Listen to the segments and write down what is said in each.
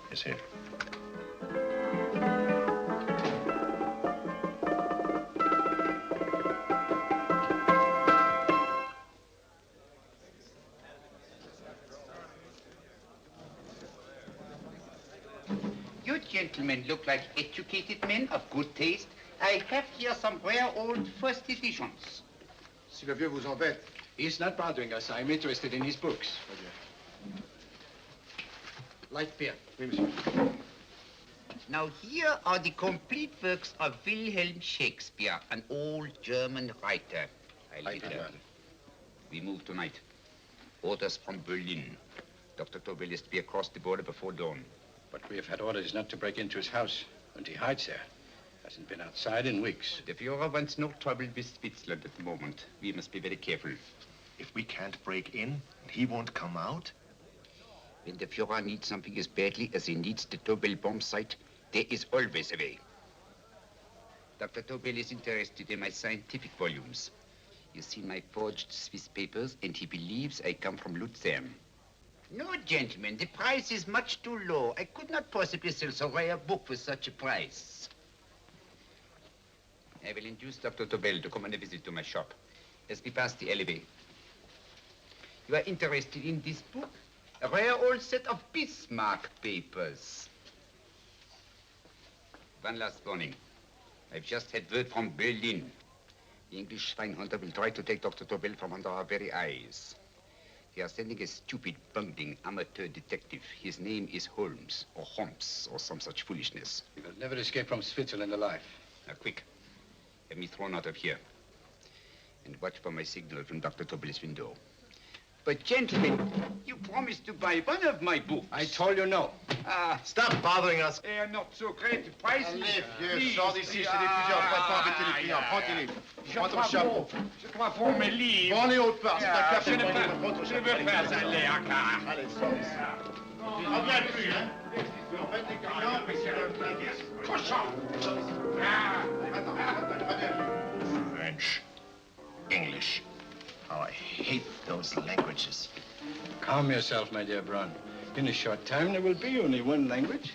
Yes, sir. You gentlemen look like educated men of good taste. I have here some rare old first editions. Si le vieux vous embête. He's not bothering us. I'm interested in his books. Light beer. Oui, monsieur. Now here are the complete works of Wilhelm Shakespeare, an old German writer. We move tonight. Orders from Berlin. Dr. Tobel is to be across the border before dawn. But we have had orders not to break into his house, and he hides there. Hasn't been outside in weeks. The Führer wants no trouble with Switzerland at the moment. We must be very careful. If we can't break in, he won't come out? When the Führer needs something as badly as he needs the Tobel bomb site, there is always a way. Dr. Tobel is interested in my scientific volumes. He's seen my forged Swiss papers, and he believes I come from Lucerne. No, gentlemen, the price is much too low. I could not possibly sell so rare a book for such a price. I will induce Dr. Tobel to come on a visit to my shop as we pass the alleyway. You are interested in this book? A rare old set of Bismarck papers. One last warning. I've just had word from Berlin. The English Schweinhunter will try to take Dr. Tobel from under our very eyes. They are sending a stupid, bungling amateur detective. His name is Holmes, or Holmes, or some such foolishness. He will never escape from Switzerland alive. Now, quick. Have me thrown out of here. And watch for my signal from Dr. Tobel's window. But, gentlemen, you promised to buy one of my books. I told you no. Stop bothering us. They are not so great prices. Allez, vieux, sors d'ici, c'est diffuseur. On va pas embêter les clients. Prends-les. Prends ton chapeau. Je crois pour mes livres. Prends les hautes parts, c'est un café. Je ne veux pas aller à car. Allez, sors d'ici. Reviens plus, hein. En fait, les clients, mais c'est le Cochon. French, English. How I hate those languages. Calm yourself, my dear Braun. In a short time, there will be only one language.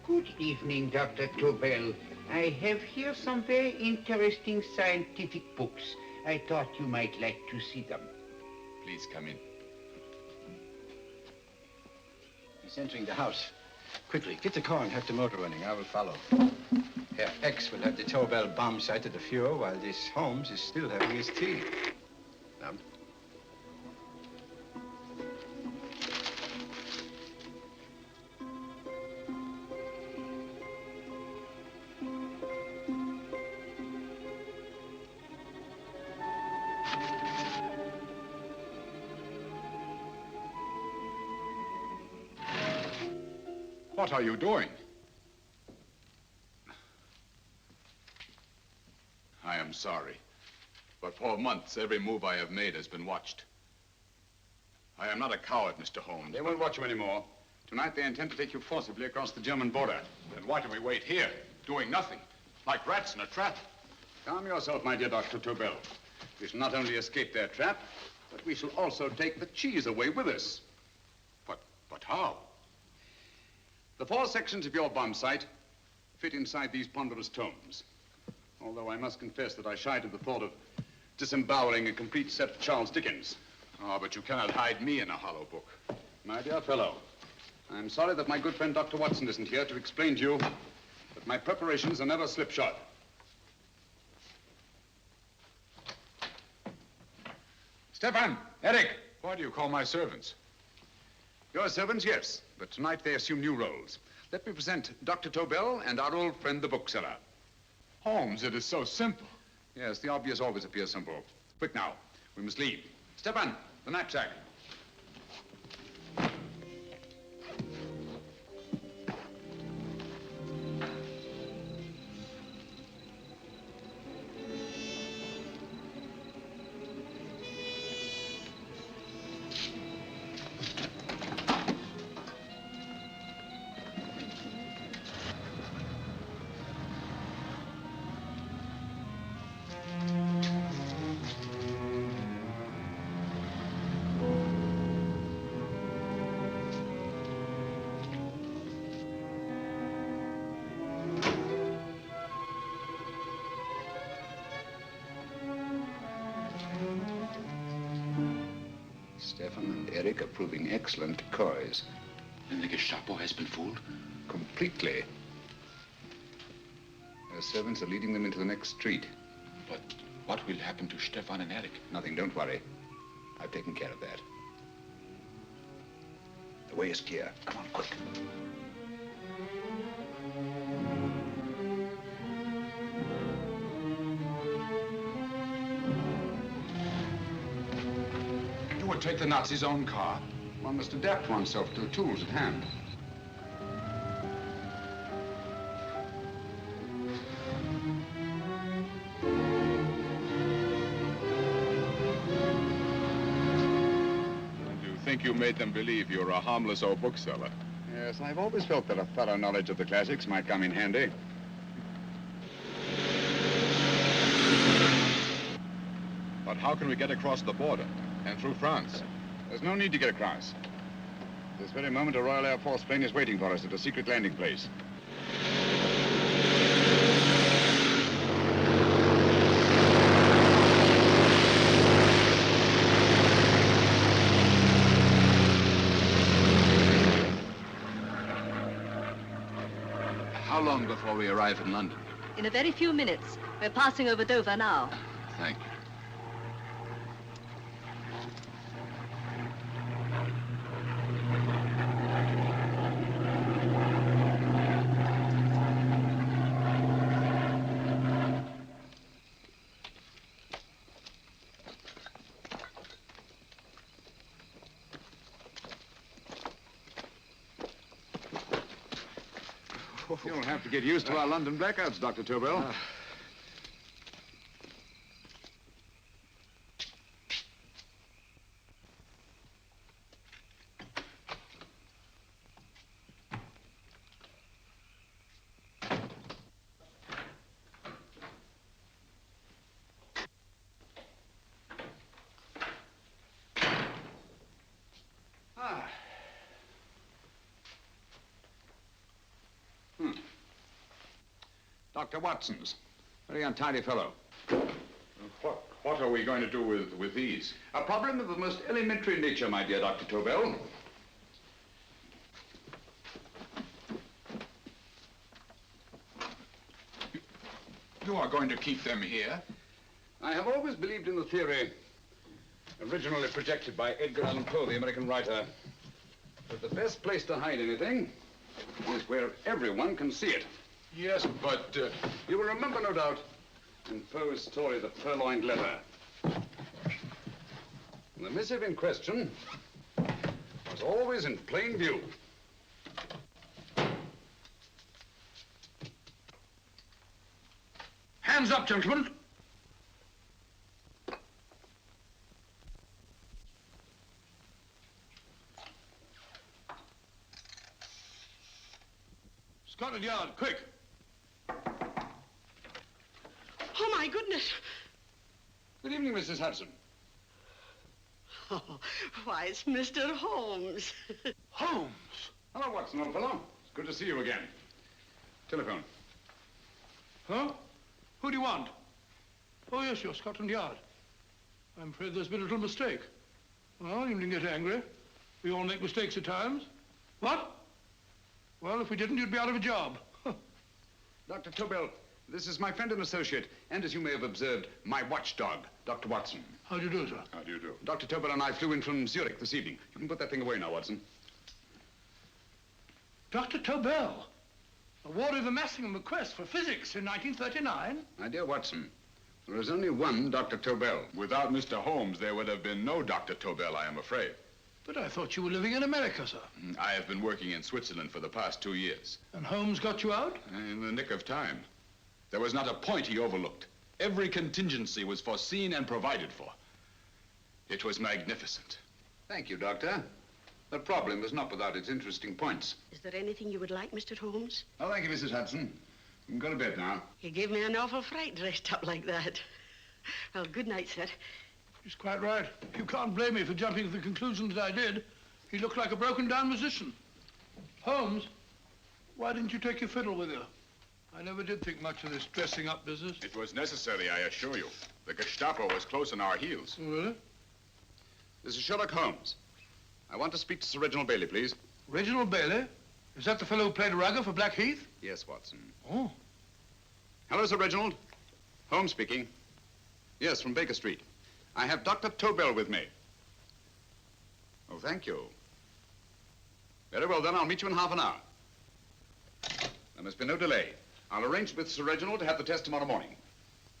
Good evening, Dr. Tobel. I have here some very interesting scientific books. I thought you might like to see them. Please come in. He's entering the house. Quickly, get the car and have the motor running. I will follow. Herr X will have the Tobel bomb site at the Fuhrer while this Holmes is still having his tea. Now, what are you doing? I am sorry, but for months, every move I have made has been watched. I am not a coward, Mr. Holmes. They won't watch you anymore. Tonight, they intend to take you forcibly across the German border. Then why do we wait here, doing nothing, like rats in a trap? Calm yourself, my dear Dr. Tobel. We shall not only escape their trap, but we shall also take the cheese away with us. But how? The 4 sections of your bomb site fit inside these ponderous tomes. Although I must confess that I shied at the thought of disemboweling a complete set of Charles Dickens. Oh, but you cannot hide me in a hollow book. My dear fellow, I'm sorry that my good friend Dr. Watson isn't here to explain to you that my preparations are never slipshod. Stefan, Eric, why do you call my servants? Your servants, yes, but tonight they assume new roles. Let me present Dr. Tobel and our old friend, the bookseller. Holmes, it is so simple. Yes, the obvious always appears simple. Quick now, we must leave. Stefan, the knapsack. Stefan and Eric are proving excellent decoys. Then the Gestapo has been fooled? Completely. Their servants are leading them into the next street. But what will happen to Stefan and Eric? Nothing, don't worry. I've taken care of that. The way is clear. Come on, quick. You would take the Nazis' own car? One must adapt oneself to the tools at hand. You made them believe you're a harmless old bookseller. Yes, I've always felt that a thorough knowledge of the classics might come in handy. But how can we get across the border and through France? There's no need to get across. This very moment, a Royal Air Force plane is waiting for us at a secret landing place. How long before we arrive in London? In a very few minutes. We're passing over Dover now. Thank you. You'll have to get used to our London blackouts, Dr. Tobel. Dr. Watson's. Very untidy fellow. What are we going to do with these? A problem of the most elementary nature, my dear Dr. Tobel. You are going to keep them here? I have always believed in the theory, originally projected by Edgar Allan Poe, the American writer, that the best place to hide anything is where everyone can see it. Yes, but... You will remember, no doubt, in Poe's story, The Purloined Letter. The missive in question was always in plain view. Hands up, gentlemen. Scotland Yard, quick. Oh, my goodness. Good evening, Mrs. Hudson. Oh, why, it's Mr. Holmes. Holmes. Hello, Watson, old fellow. It's good to see you again. Telephone. Huh? Who do you want? Oh, yes, you're Scotland Yard. I'm afraid there's been a little mistake. Well, you needn't get angry. We all make mistakes at times. What? Well, if we didn't, you'd be out of a job. Dr. Tobel, this is my friend and associate, and as you may have observed, my watchdog, Dr. Watson. How do you do, sir? How do you do? Dr. Tobel and I flew in from Zurich this evening. You can put that thing away now, Watson. Dr. Tobel, awarded the Massingham Quest for physics in 1939. My dear Watson, there is only one Dr. Tobel. Without Mr. Holmes, there would have been no Dr. Tobel, I am afraid. But I thought you were living in America, sir. I have been working in Switzerland for the past 2 years. And Holmes got you out? In the nick of time. There was not a point he overlooked. Every contingency was foreseen and provided for. It was magnificent. Thank you, Doctor. The problem was not without its interesting points. Is there anything you would like, Mr. Holmes? Oh, thank you, Mrs. Hudson. You can go to bed now. You gave me an awful fright dressed up like that. Well, good night, sir. He's quite right. You can't blame me for jumping to the conclusion that I did. He looked like a broken-down musician. Holmes, why didn't you take your fiddle with you? I never did think much of this dressing-up business. It was necessary, I assure you. The Gestapo was close on our heels. Oh, really? This is Sherlock Holmes. I want to speak to Sir Reginald Bailey, please. Reginald Bailey? Is that the fellow who played Rugger for Blackheath? Yes, Watson. Oh. Hello, Sir Reginald. Holmes speaking. Yes, from Baker Street. I have Dr. Tobel with me. Oh, thank you. Very well, then. I'll meet you in half an hour. There must be no delay. I'll arrange with Sir Reginald to have the test tomorrow morning.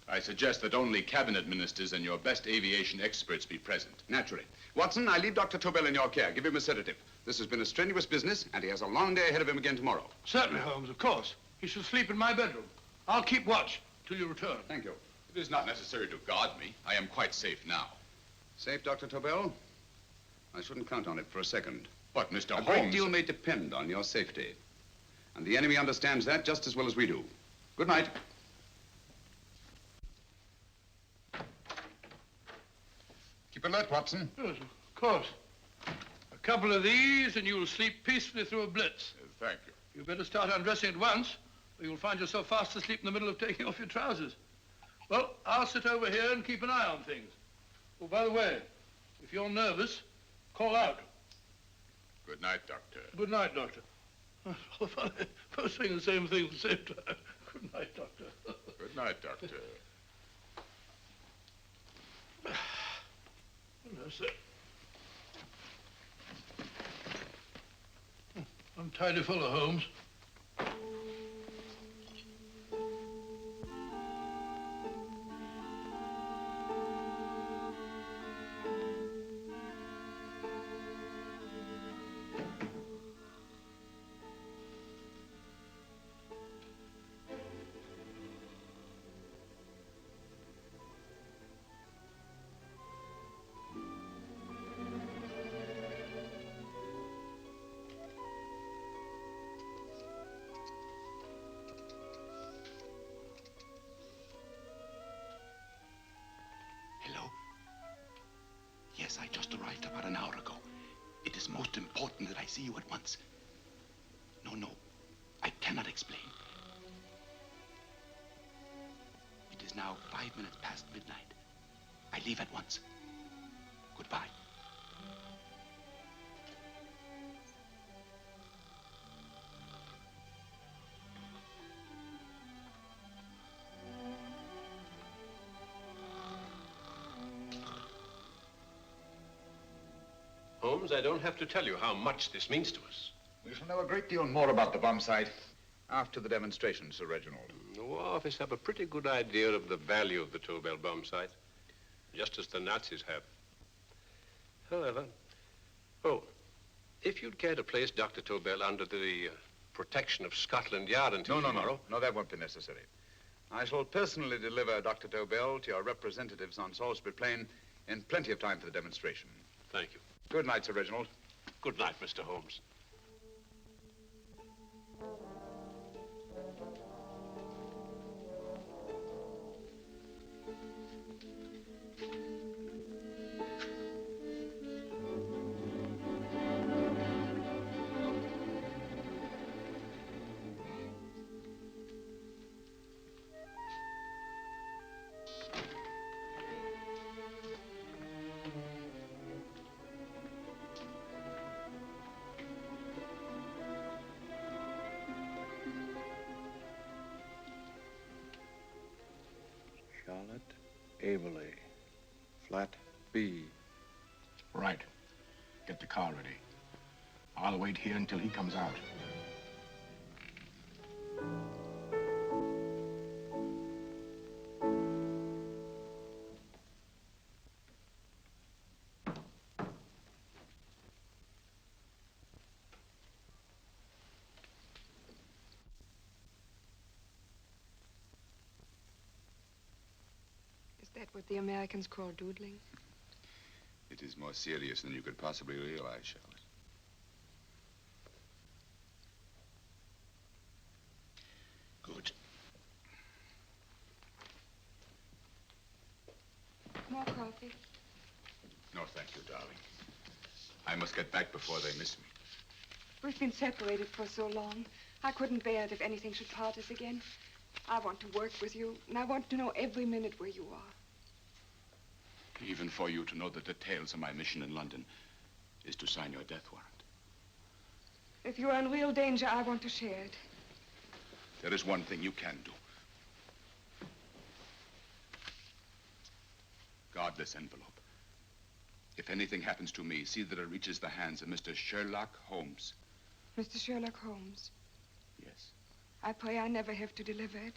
I suggest that only cabinet ministers and your best aviation experts be present. Naturally. Watson, I leave Dr. Tobel in your care. Give him a sedative. This has been a strenuous business, and he has a long day ahead of him again tomorrow. Certainly, Holmes, of course. He shall sleep in my bedroom. I'll keep watch till you return. Thank you. It is not necessary to guard me. I am quite safe now. Safe, Dr. Tobel? I shouldn't count on it for a second. But, Mr. A Holmes... great deal may depend on your safety. And the enemy understands that just as well as we do. Good night. Keep alert, Watson. Yes, of course. A couple of these and you'll sleep peacefully through a blitz. Thank you. You better start undressing at once, or you'll find yourself fast asleep in the middle of taking off your trousers. Well, I'll sit over here and keep an eye on things. Oh, by the way, if you're nervous, call out. Good night, Doctor. Good night, Doctor. Both saying the same thing at the same time. Good night, Doctor. Good night, Doctor. No, sir. Untidy fellow, Holmes. Yes, I just arrived about an hour ago. It is most important that I see you at once. No, I cannot explain. It is now 5 minutes past midnight. I leave at once. Goodbye. Holmes, I don't have to tell you how much this means to us. We shall know a great deal more about the bomb site after the demonstration, Sir Reginald. The War Office have a pretty good idea of the value of the Tobel bomb site, just as the Nazis have. However, if you'd care to place Dr. Tobel under the protection of Scotland Yard until tomorrow... No, that won't be necessary. I shall personally deliver Dr. Tobel to your representatives on Salisbury Plain in plenty of time for the demonstration. Thank you. Good night, Sir Reginald. Good night, Mr. Holmes. Charlotte Averley, flat B. Right. Get the car ready. I'll wait here until he comes out. Is that what the Americans call doodling? It is more serious than you could possibly realize, Charlotte. Good. More coffee? No, thank you, darling. I must get back before they miss me. We've been separated for so long. I couldn't bear it if anything should part us again. I want to work with you, and I want to know every minute where you are. Even for you to know the details of my mission in London is to sign your death warrant. If you are in real danger, I want to share it. There is one thing you can do. Guard this envelope. If anything happens to me, see that it reaches the hands of Mr. Sherlock Holmes. Mr. Sherlock Holmes. Yes. I pray I never have to deliver it.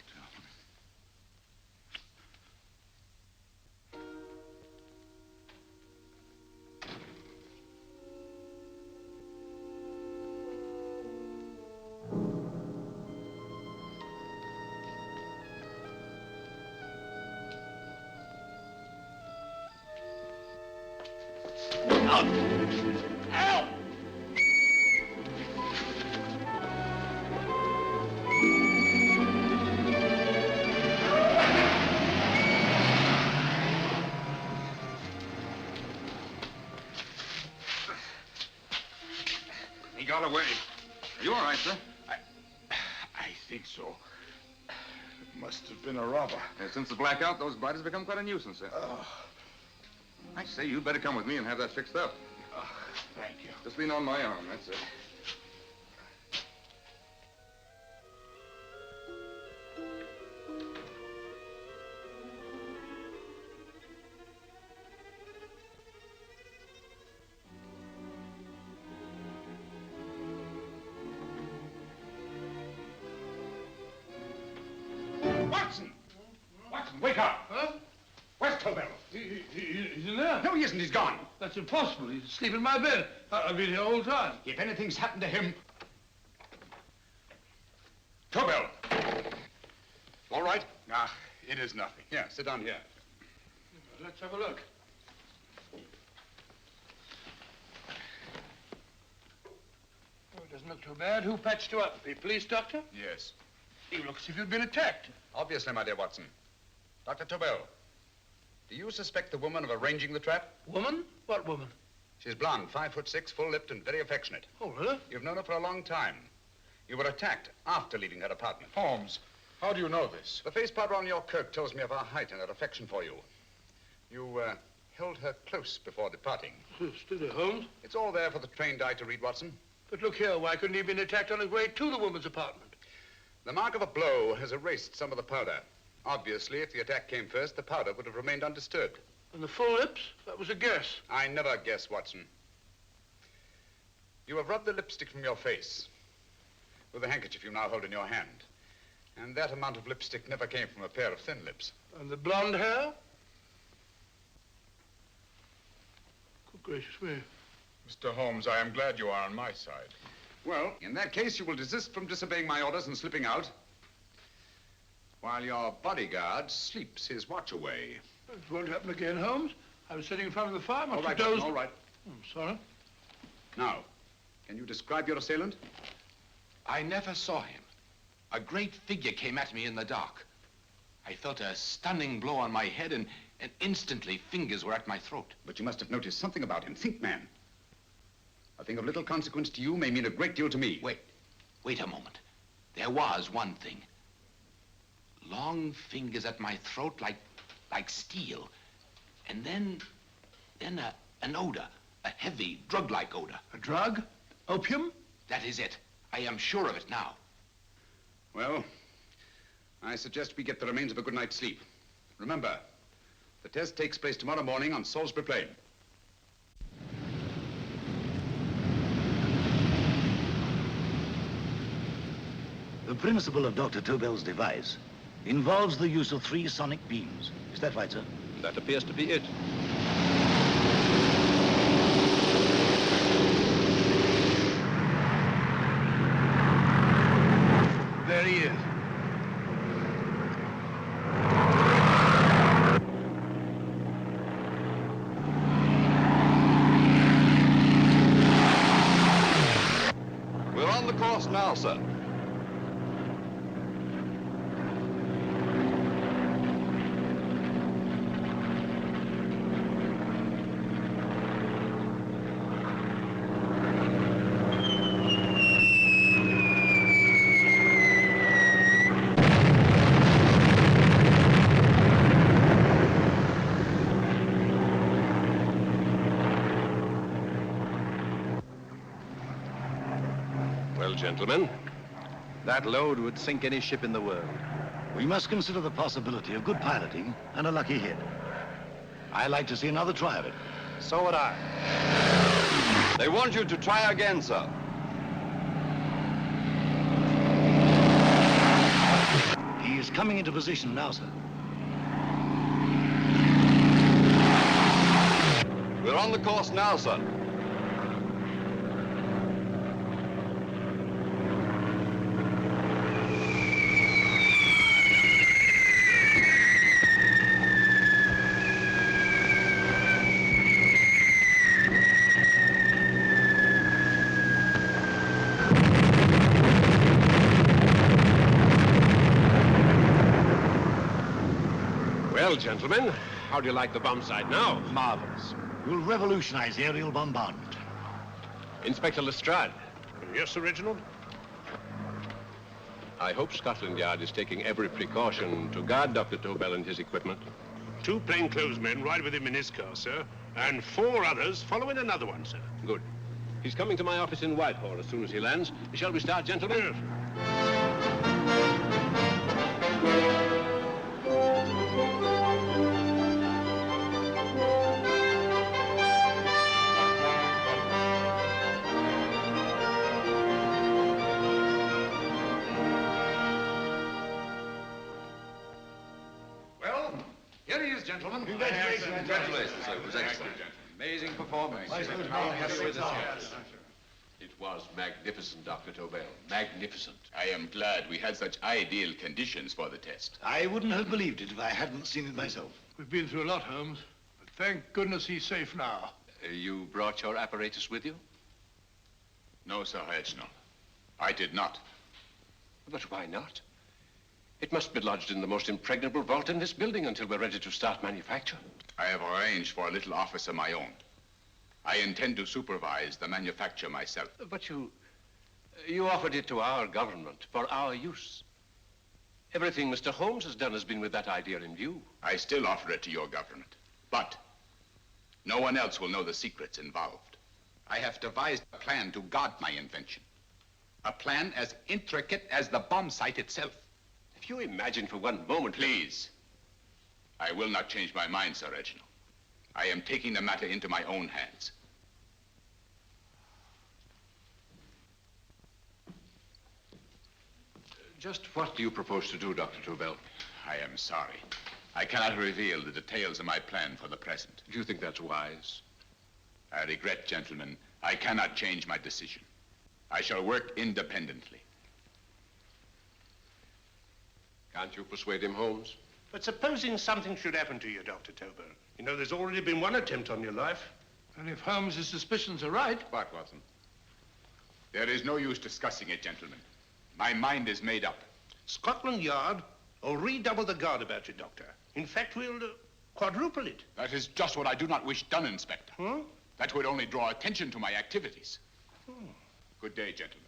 He got away. Are you all right, sir? I think so. It must have been a robber. Since the blackout, those blighters become quite a nuisance, sir. I say, you'd better come with me and have that fixed up. Thank you. Just lean on my arm, that's it. Watson! Watson, wake up! Huh? Where's Tobel? He's in there. No, he isn't. He's gone. That's impossible. He's asleep in my bed. I've been here all the time. If anything's happened to him... Tobel! All right? Ah, it is nothing. Yeah, sit down here. Let's have a look. Oh, it doesn't look too bad. Who patched you up? The police doctor? Yes. You look as if you'd been attacked. Obviously, my dear Watson. Dr. Tobel, do you suspect the woman of arranging the trap? Woman? What woman? She's blonde, 5'6", full-lipped, and very affectionate. Oh, really? You've known her for a long time. You were attacked after leaving her apartment. Holmes, how do you know this? The face powder on your coat tells me of her height and her affection for you. You held her close before departing. Steady, Holmes. It's all there for the trained eye to read, Watson. But look here, why couldn't he have been attacked on his way to the woman's apartment? The mark of a blow has erased some of the powder. Obviously, if the attack came first, the powder would have remained undisturbed. And the full lips? That was a guess. I never guess, Watson. You have rubbed the lipstick from your face with the handkerchief you now hold in your hand. And that amount of lipstick never came from a pair of thin lips. And the blonde hair? Good gracious me. Mr. Holmes, I am glad you are on my side. Well, in that case, you will desist from disobeying my orders and slipping out while your bodyguard sleeps his watch away. It won't happen again, Holmes. I was sitting in front of the fire. All right, dozed. all right. Sorry. Now, can you describe your assailant? I never saw him. A great figure came at me in the dark. I felt a stunning blow on my head, and instantly fingers were at my throat. But you must have noticed something about him. Think, man. A thing of little consequence to you may mean a great deal to me. Wait a moment. There was one thing. Long fingers at my throat like steel. And then an odor, a heavy, drug-like odor. A drug? Opium? That is it. I am sure of it now. Well, I suggest we get the remains of a good night's sleep. Remember, the test takes place tomorrow morning on Salisbury Plain. The principle of Dr. Tobel's device involves the use of 3 sonic beams. Is that right, sir? That appears to be it. There he is. We're on the course now, sir. gentlemen. That load would sink any ship in the world. We must consider the possibility of good piloting and a lucky hit. I'd like to see another try of it. So would I. They want you to try again, sir. He is coming into position now, sir. We're on the course now, sir. Well, gentlemen, how do you like the bomb sight now? Marvelous. We'll revolutionize aerial bombardment. Inspector Lestrade. Yes, Sir Reginald? I hope Scotland Yard is taking every precaution to guard Dr. Tobel and his equipment. 2 plainclothesmen ride with him in his car, sir, and 4 others follow in another one, sir. Good. He's coming to my office in Whitehall as soon as he lands. Shall we start, gentlemen? Yes. Here he is, gentlemen. Congratulations, sir. It was excellent. Amazing performance. It was magnificent, Dr. Tobel. Magnificent. I am glad we had such ideal conditions for the test. I wouldn't have believed it if I hadn't seen it myself. We've been through a lot, Holmes, but thank goodness he's safe now. You brought your apparatus with you? No, Sir Reginald. I did not. But why not? It must be lodged in the most impregnable vault in this building until we're ready to start manufacture. I have arranged for a little office of my own. I intend to supervise the manufacture myself. But you offered it to our government for our use. Everything Mr. Holmes has done has been with that idea in view. I still offer it to your government, but no one else will know the secrets involved. I have devised a plan to guard my invention. A plan as intricate as the bomb sight itself. If you imagine for one moment... Please. I will not change my mind, Sir Reginald. I am taking the matter into my own hands. Just what do you propose to do, Dr. Tobel? I am sorry. I cannot reveal the details of my plan for the present. Do you think that's wise? I regret, gentlemen, I cannot change my decision. I shall work independently. Can't you persuade him, Holmes? But supposing something should happen to you, Dr. Tobel. You know, there's already been one attempt on your life. And if Holmes's suspicions are right... What, Watson? There is no use discussing it, gentlemen. My mind is made up. Scotland Yard will redouble the guard about you, Doctor. In fact, we'll quadruple it. That is just what I do not wish done, Inspector. Huh? That would only draw attention to my activities. Good day, gentlemen.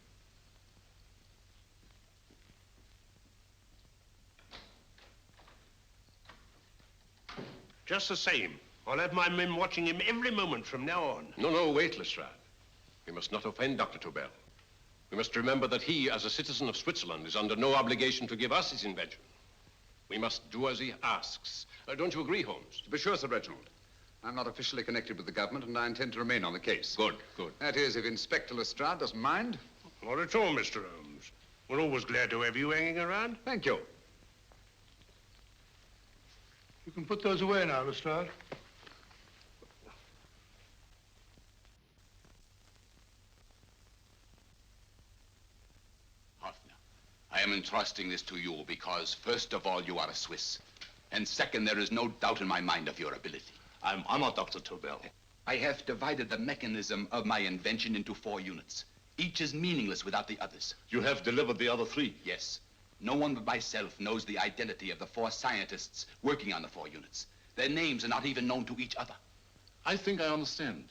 Just the same, I'll have my men watching him every moment from now on. No, wait, Lestrade. We must not offend Dr. Tobel. We must remember that he, as a citizen of Switzerland, is under no obligation to give us his invention. We must do as he asks. Don't you agree, Holmes? To be sure, Sir Reginald. I'm not officially connected with the government, and I intend to remain on the case. Good. That is, if Inspector Lestrade doesn't mind. Not at all, Mr. Holmes. We're always glad to have you hanging around. Thank you. You can put those away now, Lestrade. Hoffner, I am entrusting this to you because, first of all, you are a Swiss. And second, there is no doubt in my mind of your ability. I'm not Dr. Tobel. I have divided the mechanism of my invention into 4 units. Each is meaningless without the others. You have delivered the other 3? Yes. No one but myself knows the identity of the 4 scientists working on the 4 units. Their names are not even known to each other. I think I understand.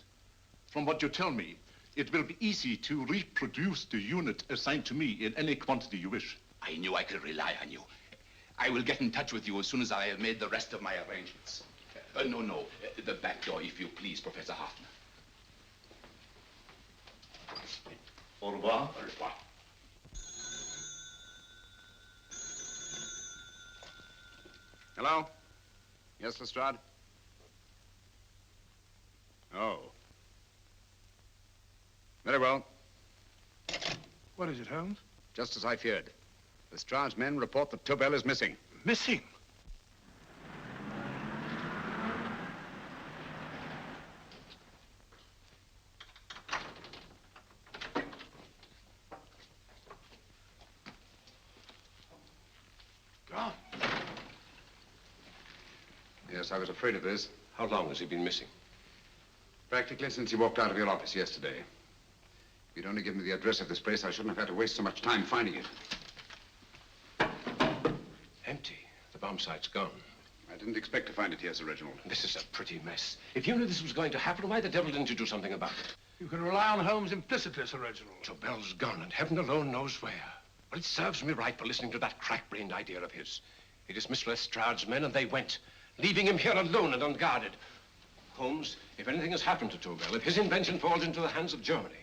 From what you tell me, it will be easy to reproduce the unit assigned to me in any quantity you wish. I knew I could rely on you. I will get in touch with you as soon as I have made the rest of my arrangements. No. The back door, if you please, Professor Hoffner. Au revoir. Au revoir. Hello? Yes, Lestrade? Oh. Very well. What is it, Holmes? Just as I feared. Lestrade's men report that Tobel is missing. Missing? Gone. Yes, I was afraid of this. How long has he been missing? Practically since he walked out of your office yesterday. If you'd only given me the address of this place, I shouldn't have had to waste so much time finding it. Empty. The bomb site's gone. I didn't expect to find it here, Sir Reginald. This is a pretty mess. If you knew this was going to happen, why the devil didn't you do something about it? You can rely on Holmes implicitly, Sir Reginald. Tobel's gone, and heaven alone knows where. But it serves me right for listening to that crack-brained idea of his. He dismissed Lestrade's men, and they went, leaving him here alone and unguarded. Holmes, if anything has happened to Tobel, if his invention falls into the hands of Germany,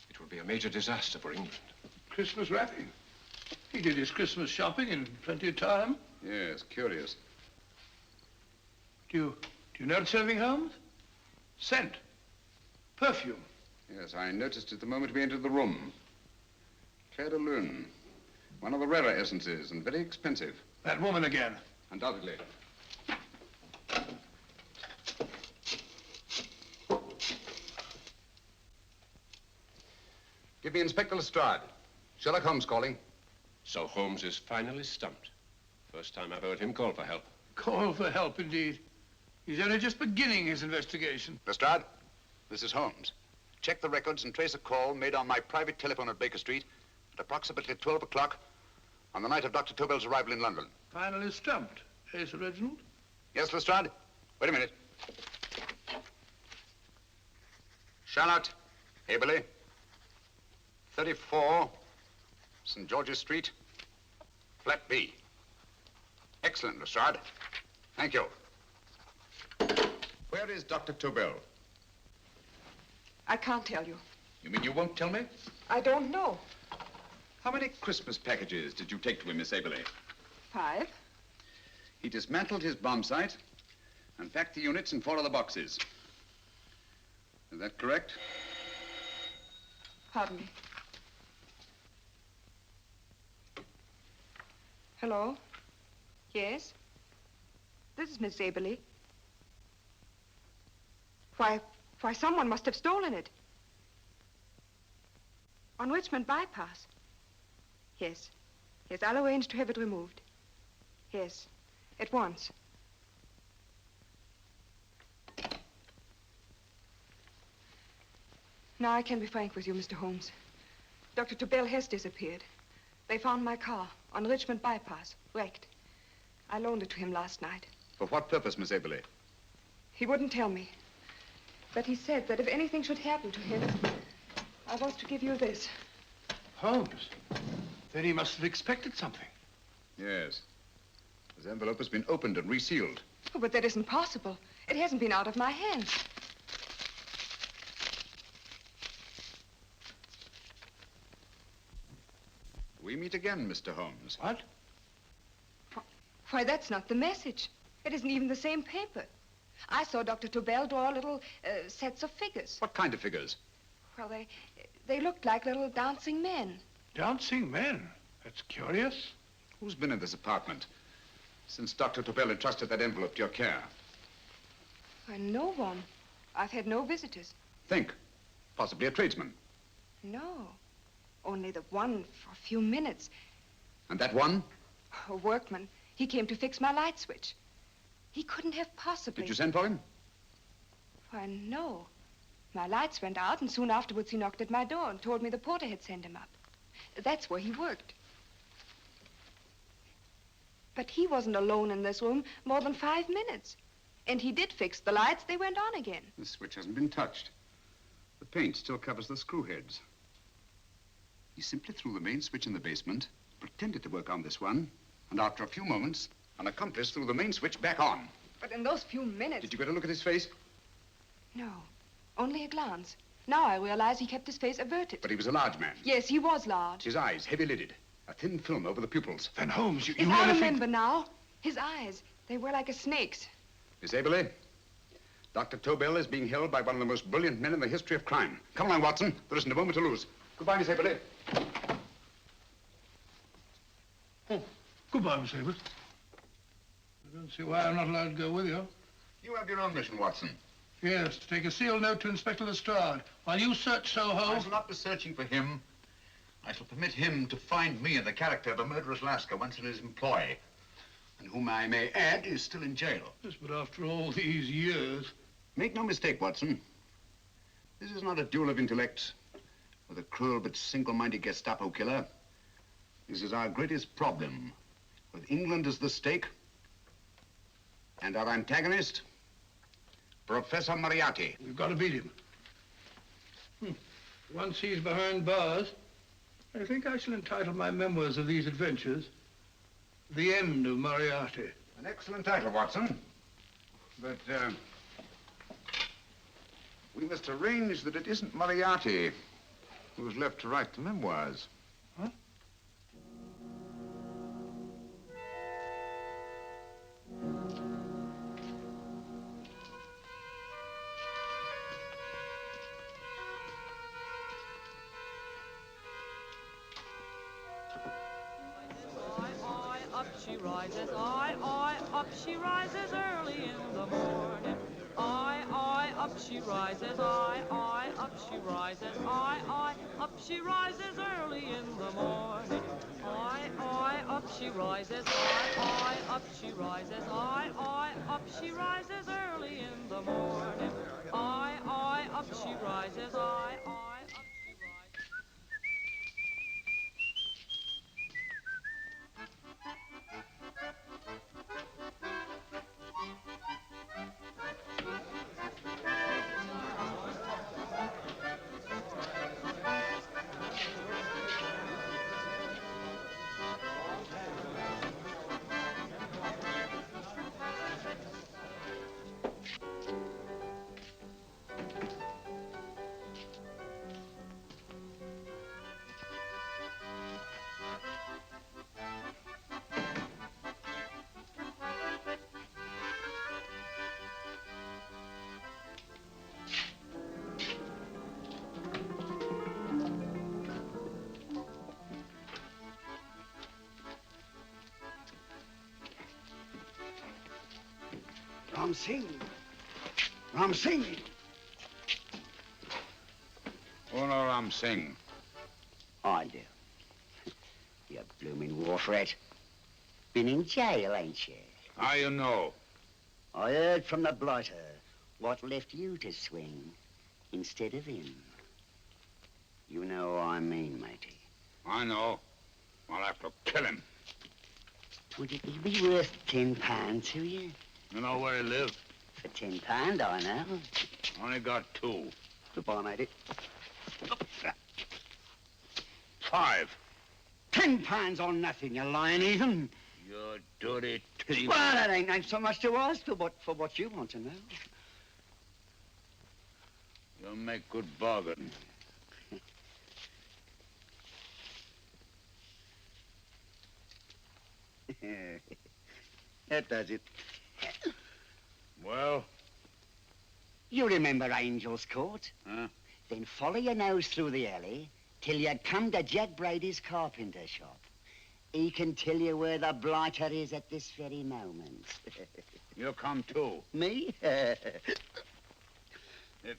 it will be a major disaster for England. Christmas wrapping. He did his Christmas shopping in plenty of time. Yes, curious. Do you notice anything, Holmes? Scent. Perfume. Yes, I noticed it the moment we entered the room. Claire de Lune. One of the rarer essences, and very expensive. That woman again. Undoubtedly. Give me Inspector Lestrade. Sherlock Holmes calling. So Holmes is finally stumped. First time I've heard him call for help. Call for help, indeed. He's only just beginning his investigation. Lestrade, this is Holmes. Check the records and trace a call made on my private telephone at Baker Street at approximately 12 o'clock on the night of Dr. Tobel's arrival in London. Finally stumped, eh, Sir Reginald? Yes, Lestrade? Wait a minute. Charlotte, Aberley, 34, St. George's Street, flat B. Excellent, Lestrade. Thank you. Where is Dr. Tobel? I can't tell you. You mean you won't tell me? I don't know. How many Christmas packages did you take to him, Miss Aberley? 5. He dismantled his bomb site and packed the units in 4 other boxes. Is that correct? Pardon me. Hello? Yes? This is Miss Aberley. Why, someone must have stolen it. On Richmond Bypass. Yes. Yes, I'll arrange to have it removed. Yes, at once. Now I can be frank with you, Mr. Holmes. Dr. Tobel has disappeared. They found my car on Richmond Bypass, wrecked. I loaned it to him last night. For what purpose, Miss Aberley? He wouldn't tell me. But he said that if anything should happen to him, I was to give you this. Holmes? Then he must have expected something. Yes. This envelope has been opened and resealed. Oh, but that isn't possible. It hasn't been out of my hands. We meet again, Mr. Holmes. What? Why, that's not the message. It isn't even the same paper. I saw Dr. Tobel draw little sets of figures. What kind of figures? Well, they looked like little dancing men. Dancing men? That's curious. Who's been in this apartment since Dr. Tobel entrusted that envelope to your care? Why, no one. I've had no visitors. Think. Possibly a tradesman. No. Only the one for a few minutes. And that one? A workman. He came to fix my light switch. He couldn't have possibly... Did you send for him? Why, no. My lights went out, and soon afterwards he knocked at my door and told me the porter had sent him up. That's where he worked. But he wasn't alone in this room more than 5 minutes. And he did fix the lights. They went on again. The switch hasn't been touched. The paint still covers the screw heads. He simply threw the main switch in the basement, pretended to work on this one, and after a few moments, an accomplice threw the main switch back on. But in those few minutes... Did you get a look at his face? No, only a glance. Now I realize he kept his face averted. But he was a large man. Yes, he was large. His eyes, heavy-lidded. A thin film over the pupils. Then, Holmes, you I remember now. His eyes. They were like a snake's. Miss Aberley, Dr. Tobel is being held by one of the most brilliant men in the history of crime. Come along, Watson. There isn't a moment to lose. Goodbye, Miss Aberley. Oh, goodbye, Miss Abbott. I don't see why I'm not allowed to go with you. You have your own mission, Watson. Yes, to take a sealed note to Inspector Lestrade. While you search Soho... I shall not be searching for him. I shall permit him to find me in the character of a murderous Lascar once in his employ, and whom I may add is still in jail. Yes, but after all these years... Make no mistake, Watson. This is not a duel of intellects with a cruel but single-minded Gestapo killer. This is our greatest problem, with England as the stake, and our antagonist, Professor Moriarty. We've got to beat him. Once he's behind bars, I think I shall entitle my memoirs of these adventures, The End of Moriarty. An excellent title, Watson. But, we must arrange that it isn't Moriarty who's left to write the memoirs. Huh? Up she rises, up she rises early in the morning. Up she rises, up she rises, up she rises early in the morning. Up she rises, up she rises, up she rises early in the morning. Up she rises, Ram Singh. Ram Singh. Oh, no, Ram Singh. I do. You blooming war threat. Been in jail, ain't you? How you know? I heard from the blighter what left you to swing instead of him. You know what I mean, matey. I know. I'll have to kill him. Would it be worth £10 to you? You know where he lives? For £10, I know. Only got 2. Goodbye, matey. 5. £10 on nothing, you lying heathen. You dirty thief. Well, that ain't so much to ask for what you want to know. You make good bargain. That does it. Well? You remember Angel's Court? Huh? Then follow your nose through the alley till you come to Jack Brady's carpenter shop. He can tell you where the blighter is at this very moment. You come too. Me? If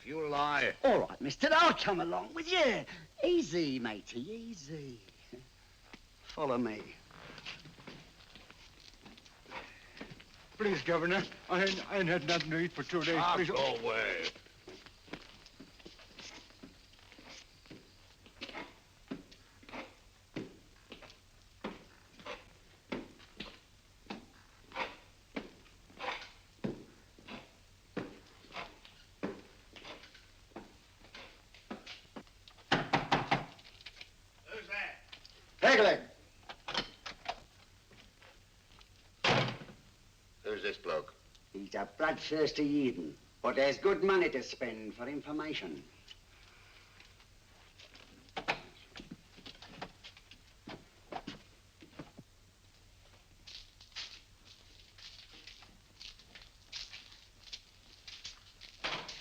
you lie... All right, mister, I'll come along with you. Easy, matey, easy. Follow me. Please, Governor, I ain't had nothing to eat for 2 days. Please. Go away. Pegleg. Who's this bloke? He's a bloodthirsty heathen, but there's good money to spend for information.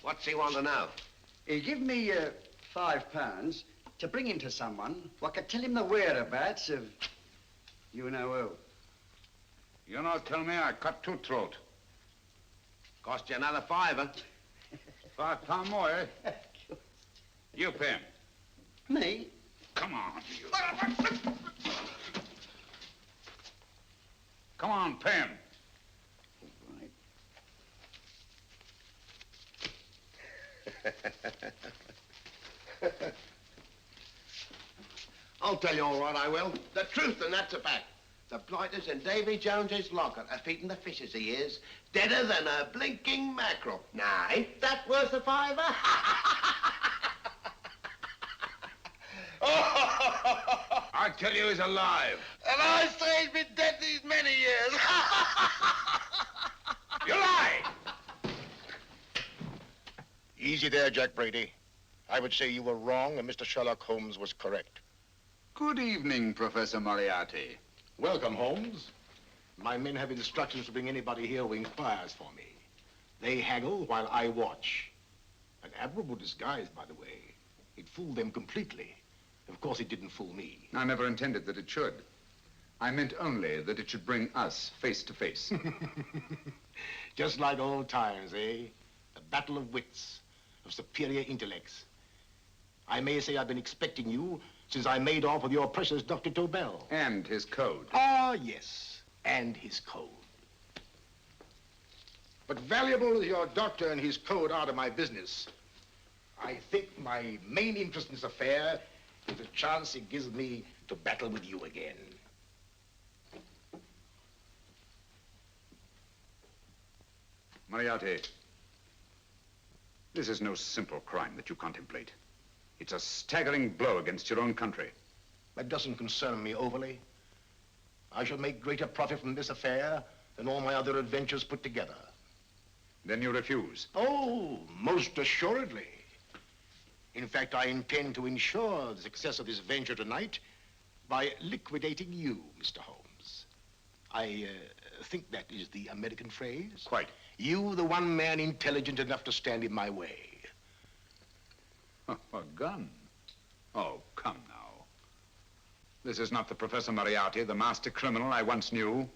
What's he want to know? He give me £5 to bring him to someone who could tell him the whereabouts of you know who. You not tell me I cut two throat. Cost you another £5. £5 more, eh? You pay him. Me? Come on, you. Come on, pay him. I'll tell you all right, I will. The truth, and that's a fact. The blighters in Davy Jones's locker are feeding the fishes, he is. Deader than a blinking mackerel. Now, ain't that worth a £5? I tell you he's alive. And I say he's been dead these many years. You lie! Easy there, Jack Brady. I would say you were wrong and Mr. Sherlock Holmes was correct. Good evening, Professor Moriarty. Welcome, Holmes. My men have instructions to bring anybody here who inquires for me. They haggle while I watch. An admirable disguise, by the way. It fooled them completely. Of course, it didn't fool me. I never intended that it should. I meant only that it should bring us face to face. Just like old times, eh? A battle of wits, of superior intellects. I may say I've been expecting you since I made off with your precious Dr. Tobel. And his code. Ah, yes, and his code. But valuable as your doctor and his code are to my business, I think my main interest in this affair is the chance it gives me to battle with you again. Moriarty, this is no simple crime that you contemplate. It's a staggering blow against your own country. That doesn't concern me overly. I shall make greater profit from this affair than all my other adventures put together. Then you refuse? Oh, most assuredly. In fact, I intend to ensure the success of this venture tonight by liquidating you, Mr. Holmes. I think that is the American phrase. Quite. You, the one man intelligent enough to stand in my way. A gun? Oh, come now. This is not the Professor Moriarty, the master criminal I once knew.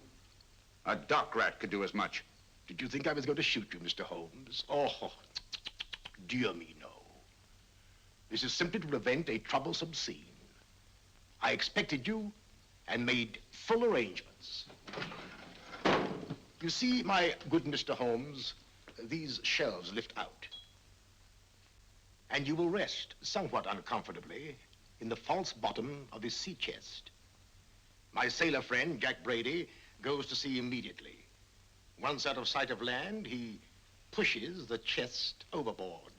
A dock rat could do as much. Did you think I was going to shoot you, Mr. Holmes? Oh, dear me, no. This is simply to prevent a troublesome scene. I expected you and made full arrangements. You see, my good Mr. Holmes, these shelves lift out. And you will rest somewhat uncomfortably in the false bottom of this sea chest. My sailor friend, Jack Brady, goes to sea immediately. Once out of sight of land, he pushes the chest overboard.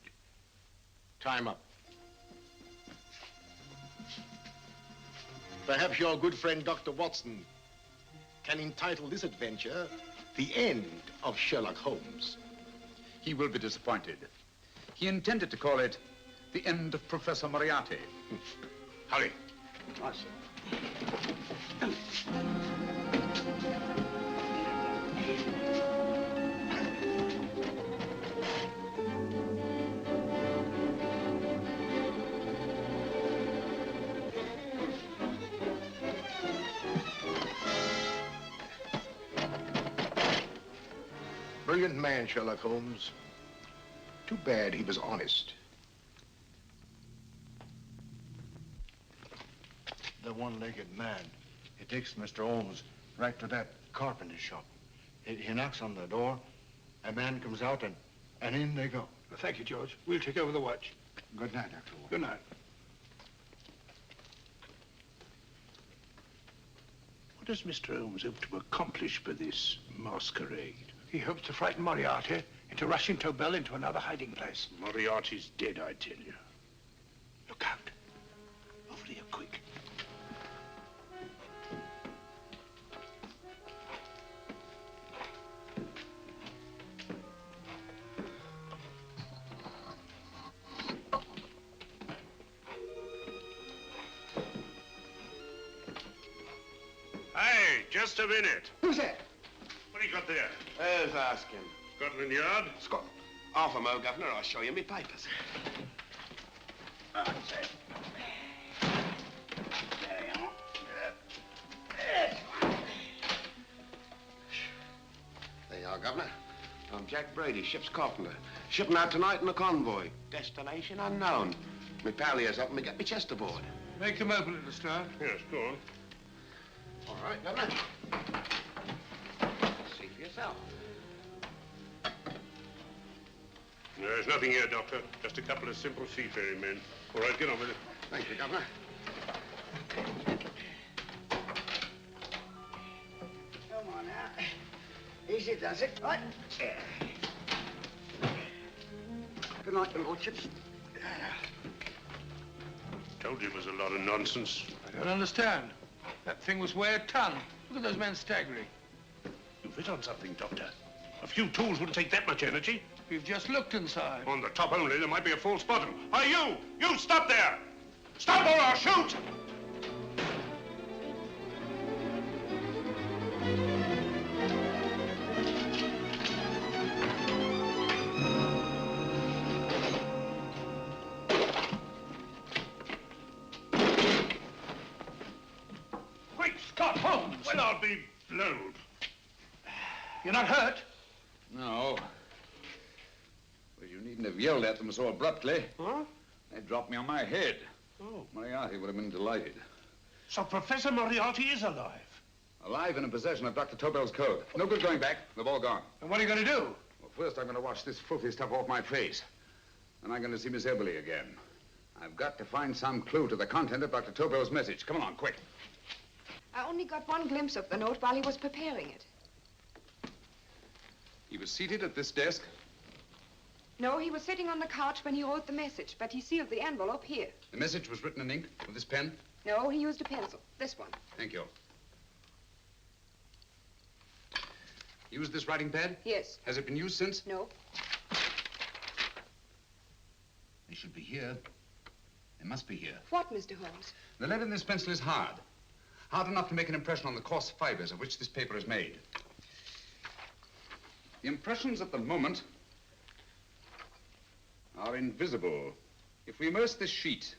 Time up. Perhaps your good friend, Dr. Watson, can entitle this adventure The End of Sherlock Holmes. He will be disappointed. He intended to call it The End of Professor Moriarty. Hurry. Right, sir. Brilliant man, Sherlock Holmes. Too bad he was honest. The one-legged man. He takes Mr. Holmes right to that carpenter shop. He knocks on the door. A man comes out and in they go. Thank you, George. We'll take over the watch. Good night, Dr. Holmes. Good night. What does Mr. Holmes hope to accomplish by this masquerade? He hopes to frighten Moriarty into rushing Tobel into another hiding place. Moriarty's dead, I tell you. Look out. Over here, quick. Hey, just a minute. Who's that? What do you got there? Who's asking? Scotland Yard? Half a mo, Governor. I'll show you me papers. That's it. There you are. There you are, Governor. I'm Jack Brady, ship's carpenter. Shipping out tonight in a convoy. Destination unknown. My pal here's helping me get my chest aboard. Make him open it, Lestrade. Yes, go on. All right, Governor. See for yourself. No, there's nothing here, Doctor. Just a couple of simple seafaring men. All right, get on with it. Thank you, Governor. Come on now. Easy does it, right? Good night, your lordships. Told you it was a lot of nonsense. I don't understand. That thing was weigh a ton. Look at those men staggering. You've hit on something, Doctor. A few tools wouldn't take that much energy. We've just looked inside. On the top only, there might be a false bottom. Hey, you! You stop there! Stop or I'll shoot! Great Scott, Holmes! Well, I'll be blowed. You're not hurt? No. Well, you needn't have yelled at them so abruptly. Huh? They dropped me on my head. Oh. Moriarty would have been delighted. So Professor Moriarty is alive? Alive and in possession of Dr. Tobel's code. No good going back. They've all gone. And what are you going to do? Well, first I'm going to wash this filthy stuff off my face. Then I'm going to see Miss Eberly again. I've got to find some clue to the content of Dr. Tobel's message. Come along, quick. I only got one glimpse of the note while he was preparing it. He was seated at this desk. No, he was sitting on the couch when he wrote the message, but he sealed the envelope here. The message was written in ink with this pen. No, he used a pencil. This one. Thank you. Used this writing pad? Yes. Has it been used since? No. They should be here. They must be here. What, Mr. Holmes? The lead in this pencil is hard. Hard enough to make an impression on the coarse fibers of which this paper is made. The impressions at the moment are invisible. If we immerse this sheet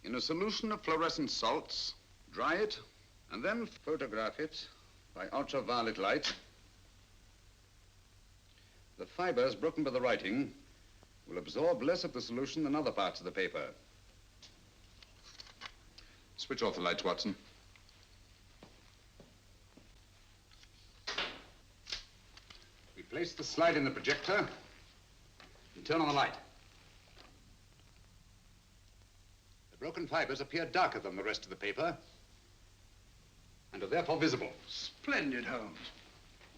in a solution of fluorescent salts, dry it, and then photograph it by ultraviolet light, the fibers broken by the writing will absorb less of the solution than other parts of the paper. Switch off the lights, Watson. We place the slide in the projector and turn on the light. The broken fibers appear darker than the rest of the paper and are therefore visible. Splendid, Holmes.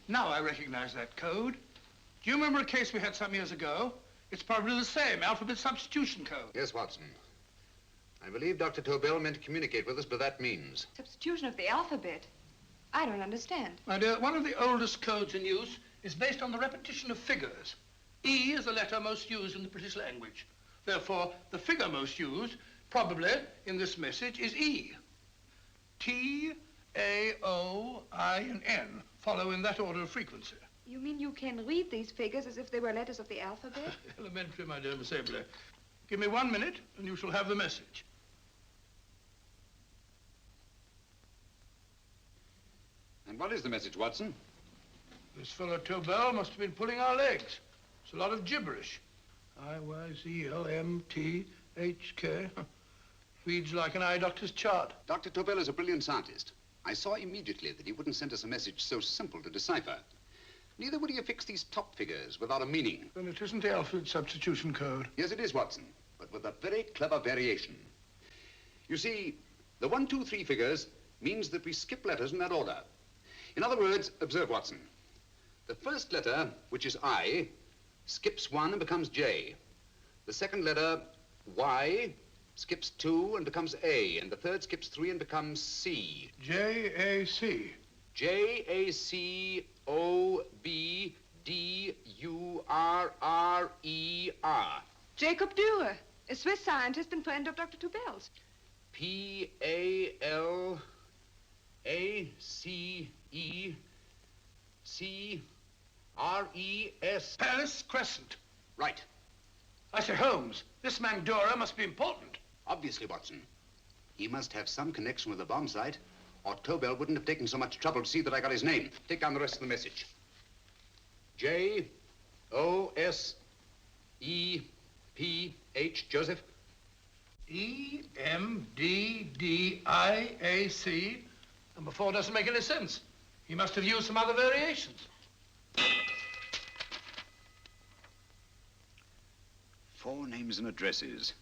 Now I recognize that code. Do you remember a case we had some years ago? It's probably the same, alphabet substitution code. Yes, Watson. I believe Dr. Tobel meant to communicate with us by that means. Substitution of the alphabet? I don't understand. My dear, one of the oldest codes in use is based on the repetition of figures. E is the letter most used in the British language. Therefore, the figure most used, probably in this message, is E. T, A, O, I, and N follow in that order of frequency. You mean you can read these figures as if they were letters of the alphabet? Elementary, my dear Miss Eberly. Give me 1 minute, and you shall have the message. And what is the message, Watson? This fellow Tobel must have been pulling our legs. It's a lot of gibberish. I-Y-Z-L-M-T-H-K. Reads like an eye doctor's chart. Dr. Tobel is a brilliant scientist. I saw immediately that he wouldn't send us a message so simple to decipher. Neither would he affix these top figures without a meaning. Then it isn't the alphabet substitution code. Yes, it is, Watson, but with a very clever variation. You see, the 1, 2, 3 figures means that we skip letters in that order. In other words, observe, Watson. The first letter, which is I, skips 1 and becomes J. The second letter, Y, skips 2 and becomes A. And the third skips 3 and becomes C. J-A-C. J-A-C-O-B-D-U-R-R-E-R. Jacob Dürer, a Swiss scientist and friend of Dr. Tobel's. P-A-L-A-C-E-C-R-E-S. Paris Crescent. Right. I say, Holmes, this man Dora must be important. Obviously, Watson. He must have some connection with the bomb site, or Tobel wouldn't have taken so much trouble to see that I got his name. Take down the rest of the message. J-O-S-E-P-H, Joseph. E-M-D-D-I-A-C. Number 4 doesn't make any sense. He must have used some other variations. 4 names and addresses.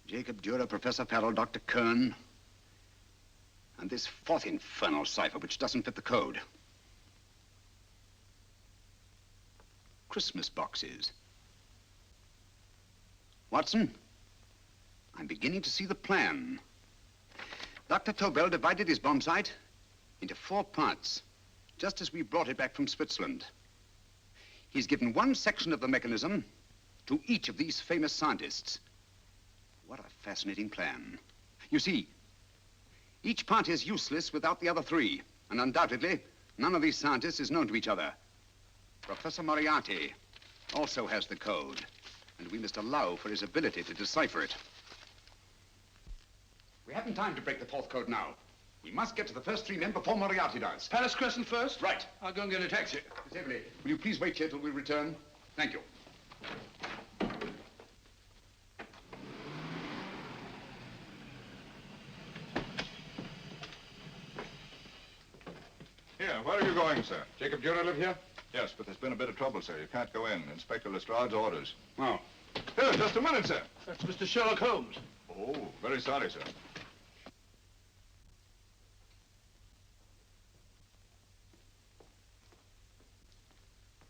Jacob Dura, Professor Farrell, Dr. Kern, and this 4th infernal cipher which doesn't fit the code. Christmas boxes. Watson, I'm beginning to see the plan. Dr. Tobel divided his bomb site into 4 parts, just as we brought it back from Switzerland. He's given one section of the mechanism to each of these famous scientists. What a fascinating plan. You see, each part is useless without the other 3, and undoubtedly, none of these scientists is known to each other. Professor Moriarty also has the code, and we must allow for his ability to decipher it. We haven't time to break the 4th code now. We must get to the first 3 men before Moriarty does. Palace Crescent first? Right. I'll go and get a taxi. Miss Everly, will you please wait here till we return? Thank you. Here, where are you going, sir? Jacob Dura live here? Yes, but there's been a bit of trouble, sir. You can't go in. Inspector Lestrade's orders. Oh. Here, just a minute, sir. That's Mr. Sherlock Holmes. Oh, very sorry, sir.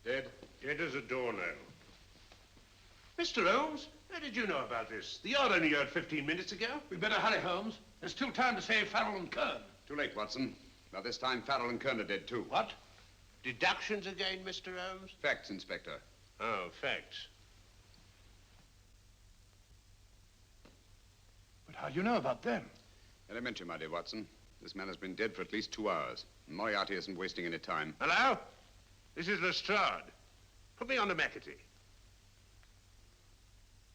Dead? Dead as a doornail. Mr. Holmes, how did you know about this? The yard only heard 15 minutes ago. We better hurry, Holmes. There's still time to save Farrell and Kern. Too late, Watson. By this time, Farrell and Kern are dead, too. What? Deductions again, Mr. Holmes? Facts, Inspector. Oh, facts. But how do you know about them? Elementary, my dear Watson. This man has been dead for at least 2 hours. Moriarty isn't wasting any time. Hello? This is Lestrade. Put me on to McAtee.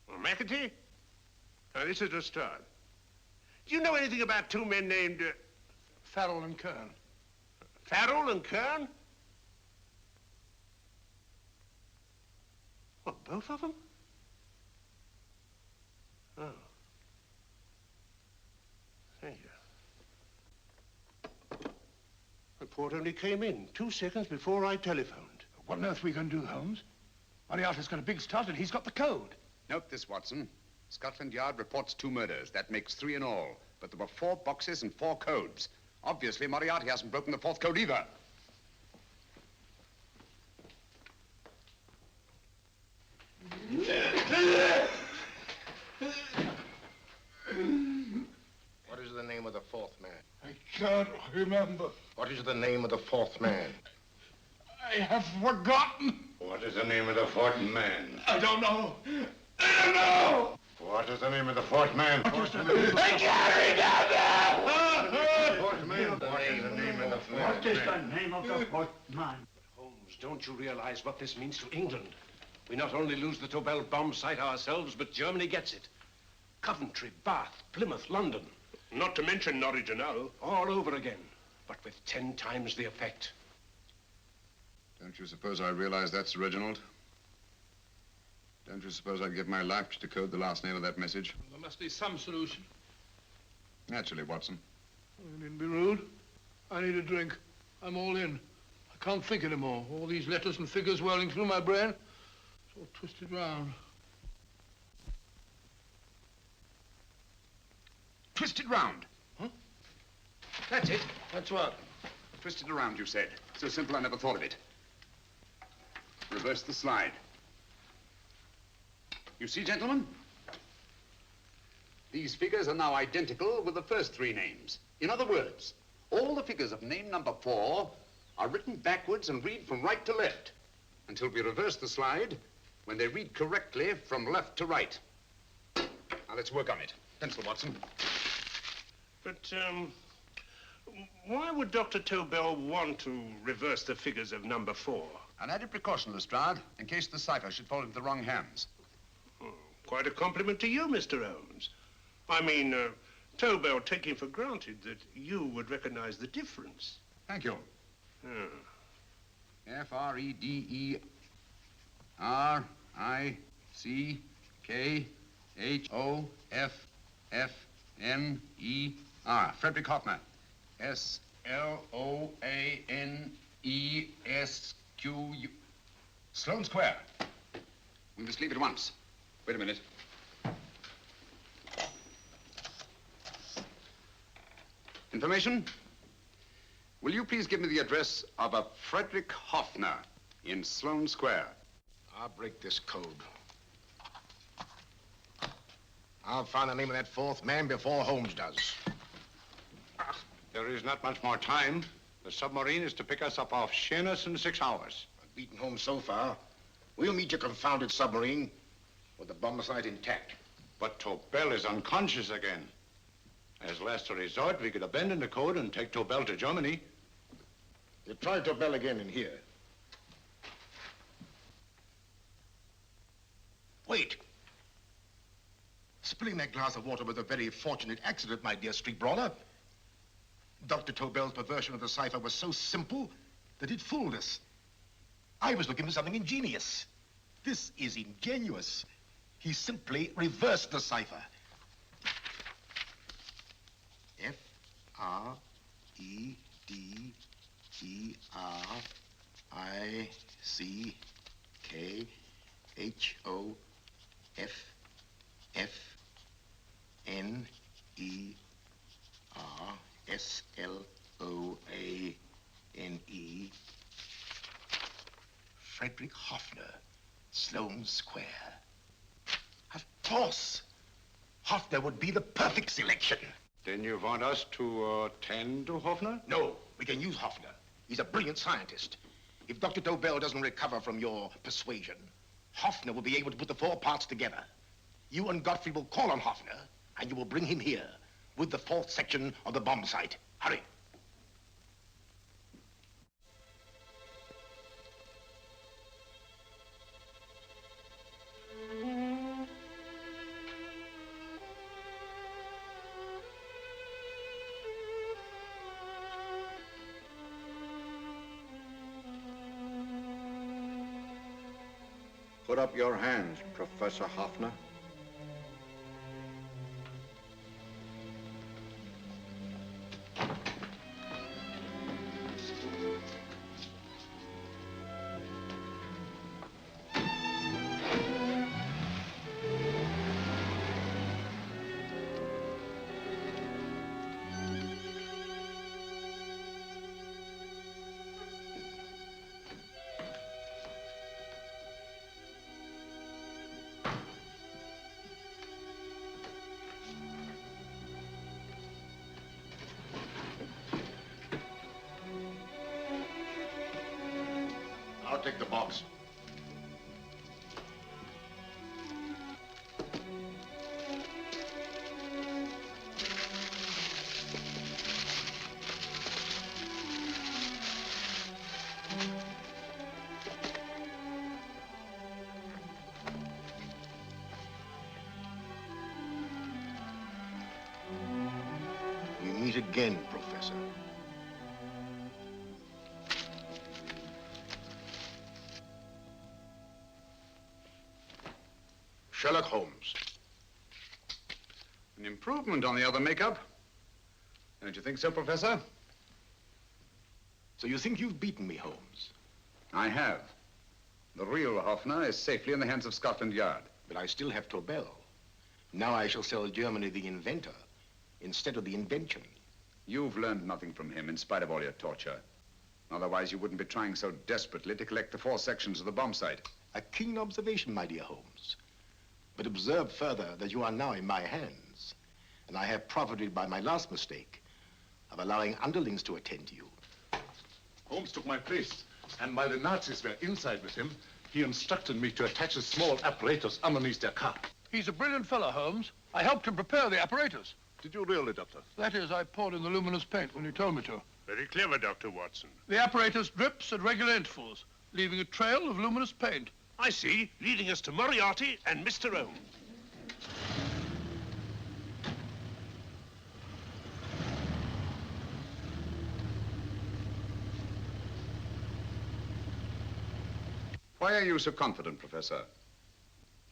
Well, McAtee? Oh, this is Lestrade. Do you know anything about 2 men named... Farrell and Kern. Farrell and Kern? What, both of them? Oh. Thank you. Report only came in 2 seconds before I telephoned. What on earth are we going to do, Holmes? Moriarty's got a big start and he's got the code. Note this, Watson. Scotland Yard reports 2 murders. That makes 3 in all. But there were 4 boxes and 4 codes. Obviously, Moriarty hasn't broken the 4th code either. What is the name of the 4th man? I can't remember. What is the name of the 4th man? I have forgotten. What is the name of the 4th man? I don't know. I don't know. What is the name of the 4th man? I can't remember. Fourth man. What is the name of the 4th man? What is the name of the 4th man? Holmes, don't you realize what this means to England? We not only lose the Tobel bomb site ourselves, but Germany gets it. Coventry, Bath, Plymouth, London. Not to mention Norwich and Hull. All over again, but with 10 times the effect. Don't you suppose I realize that's Reginald? Don't you suppose I'd give my life to decode the last name of that message? Well, there must be some solution. Naturally, Watson. You needn't be rude. I need a drink. I'm all in. I can't think anymore. All these letters and figures whirling through my brain. It's all twisted round. Twisted round. Huh? That's it. That's what? Twisted around, you said. So simple, I never thought of it. Reverse the slide. You see, gentlemen? These figures are now identical with the first 3 names. In other words, all the figures of name number 4 are written backwards and read from right to left until we reverse the slide when they read correctly from left to right. Now, let's work on it. Pencil, Watson. But, Why would Dr. Tobel want to reverse the figures of number 4? An added precaution, Lestrade, in case the cipher should fall into the wrong hands. Oh, quite a compliment to you, Mr. Holmes. I mean, Tobel taking for granted that you would recognize the difference. Thank you. F-R-E-D-E-R-I-C-K-H-O-F-F-N-E-R. Frederick Hoffner. S-L-O-A-N-E-S-Q-U. Sloane Square. We must leave at once. Wait a minute. Information? Will you please give me the address of a Frederick Hoffner in Sloane Square? I'll break this code. I'll find the name of that fourth man before Holmes does. There is not much more time. The submarine is to pick us up off Sheerness in 6 hours. I've beaten Holmes so far. We'll meet your confounded submarine with the bomb site intact. But Tobel is unconscious again. As last resort, we could abandon the code and take Tobel to Germany. You try Tobel again in here. Wait. Spilling that glass of water was a very fortunate accident, my dear street brawler. Dr. Tobel's perversion of the cipher was so simple that it fooled us. I was looking for something ingenious. This is ingenious. He simply reversed the cipher. F-R-E-D-E-R-I-C-K-H-O-F-F-N-E-R. Frederick Hoffner, Sloane Square. Of course. Hoffner would be the perfect selection. Then you want us to attend to Hoffner? No, we can use Hoffner. He's a brilliant scientist. If Dr. Tobel doesn't recover from your persuasion, Hoffner will be able to put the 4 parts together. You and Godfrey will call on Hoffner, and you will bring him here with the 4th section of the bomb site. Hurry. Put up your hands, Professor Hoffner. I'll take the box. We meet again, Professor. Sherlock Holmes. An improvement on the other makeup. Don't you think so, Professor? So you think you've beaten me, Holmes? I have. The real Hoffner is safely in the hands of Scotland Yard. But I still have Tobel. Now I shall sell Germany the inventor instead of the invention. You've learned nothing from him in spite of all your torture. Otherwise, you wouldn't be trying so desperately to collect the 4 sections of the bomb site. A keen observation, my dear Holmes. But observe further that you are now in my hands, and I have profited by my last mistake of allowing underlings to attend to you. Holmes took my place, and while the Nazis were inside with him, he instructed me to attach a small apparatus underneath their car. He's a brilliant fellow, Holmes. I helped him prepare the apparatus. Did you really, Doctor? That is, I poured in the luminous paint when you told me to. Very clever, Dr. Watson. The apparatus drips at regular intervals, leaving a trail of luminous paint. I see, leading us to Moriarty and Mr. Holmes. Why are you so confident, Professor?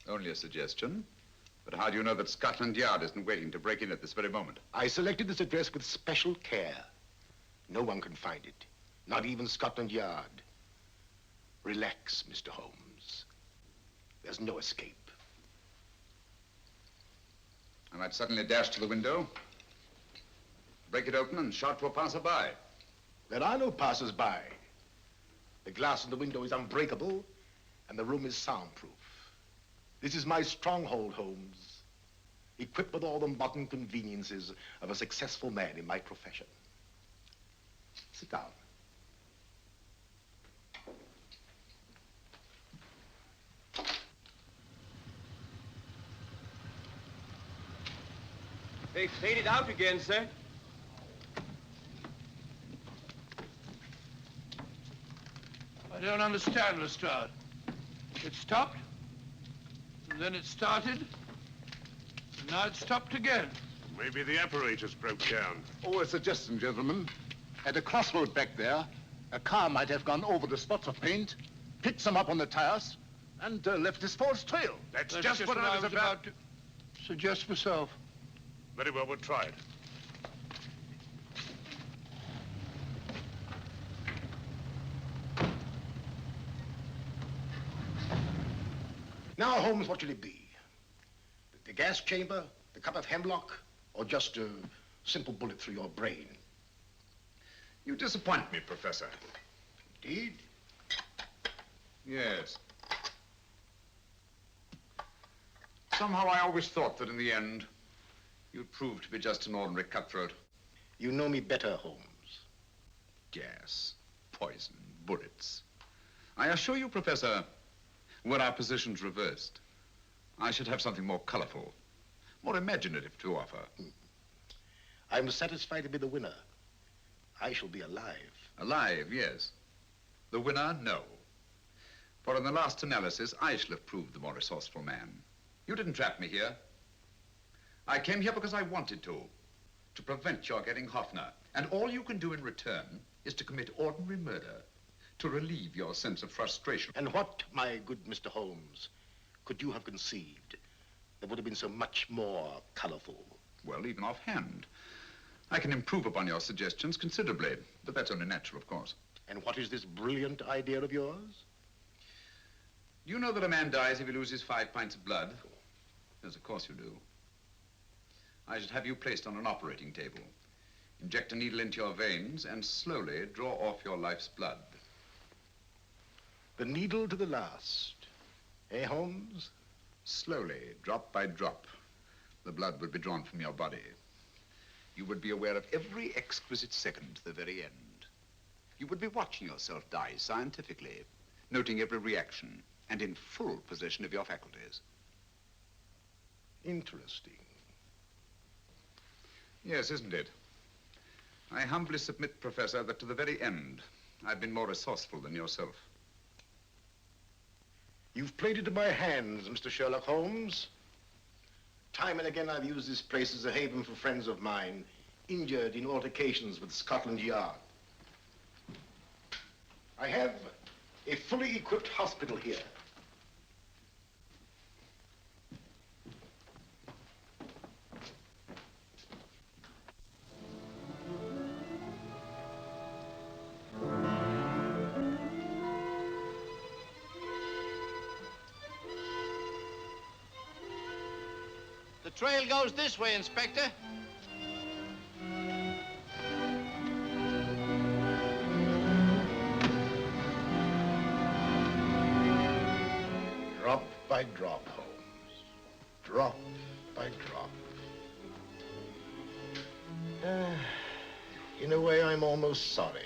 Only a suggestion. But how do you know that Scotland Yard isn't waiting to break in at this very moment? I selected this address with special care. No one can find it, not even Scotland Yard. Relax, Mr. Holmes. There's no escape. I might suddenly dash to the window, break it open, and shout to a passerby. There are no passers-by. The glass in the window is unbreakable, and the room is soundproof. This is my stronghold, Holmes, equipped with all the modern conveniences of a successful man in my profession. Sit down. They've faded out again, sir. I don't understand, Lestrade. It stopped, and then it started, and now it stopped again. Maybe the apparatus broke down. Oh, a suggestion, gentlemen. At a crossroad back there, a car might have gone over the spots of paint, picked some up on the tires, and left this false trail. That's just what I was about to suggest myself. Very well, we'll try it. Now, Holmes, what should it be? The gas chamber, the cup of hemlock, or just a simple bullet through your brain? You disappoint me, Professor. Indeed? Yes. Somehow I always thought that in the end, you'd prove to be just an ordinary cutthroat. You know me better, Holmes. Gas, poison, bullets. I assure you, Professor, were our positions reversed, I should have something more colorful, more imaginative to offer. I'm satisfied to be the winner. I shall be alive. Alive, yes. The winner, no. For in the last analysis, I shall have proved the more resourceful man. You didn't trap me here. I came here because I wanted to prevent your getting Hoffner. And all you can do in return is to commit ordinary murder, to relieve your sense of frustration. And what, my good Mr. Holmes, could you have conceived that would have been so much more colorful? Well, even offhand, I can improve upon your suggestions considerably, but that's only natural, of course. And what is this brilliant idea of yours? Do you know that a man dies if he loses 5 pints of blood? Yes, of course you do. I should have you placed on an operating table, inject a needle into your veins, and slowly draw off your life's blood. The needle to the last. Eh, Holmes? Slowly, drop by drop, the blood would be drawn from your body. You would be aware of every exquisite second to the very end. You would be watching yourself die scientifically, noting every reaction, and in full possession of your faculties. Interesting. Yes, isn't it? I humbly submit, Professor, that to the very end, I've been more resourceful than yourself. You've played into my hands, Mr. Sherlock Holmes. Time and again, I've used this place as a haven for friends of mine, injured in altercations with Scotland Yard. I have a fully equipped hospital here. The trail goes this way, Inspector. Drop by drop, Holmes. Drop by drop. In a way, I'm almost sorry.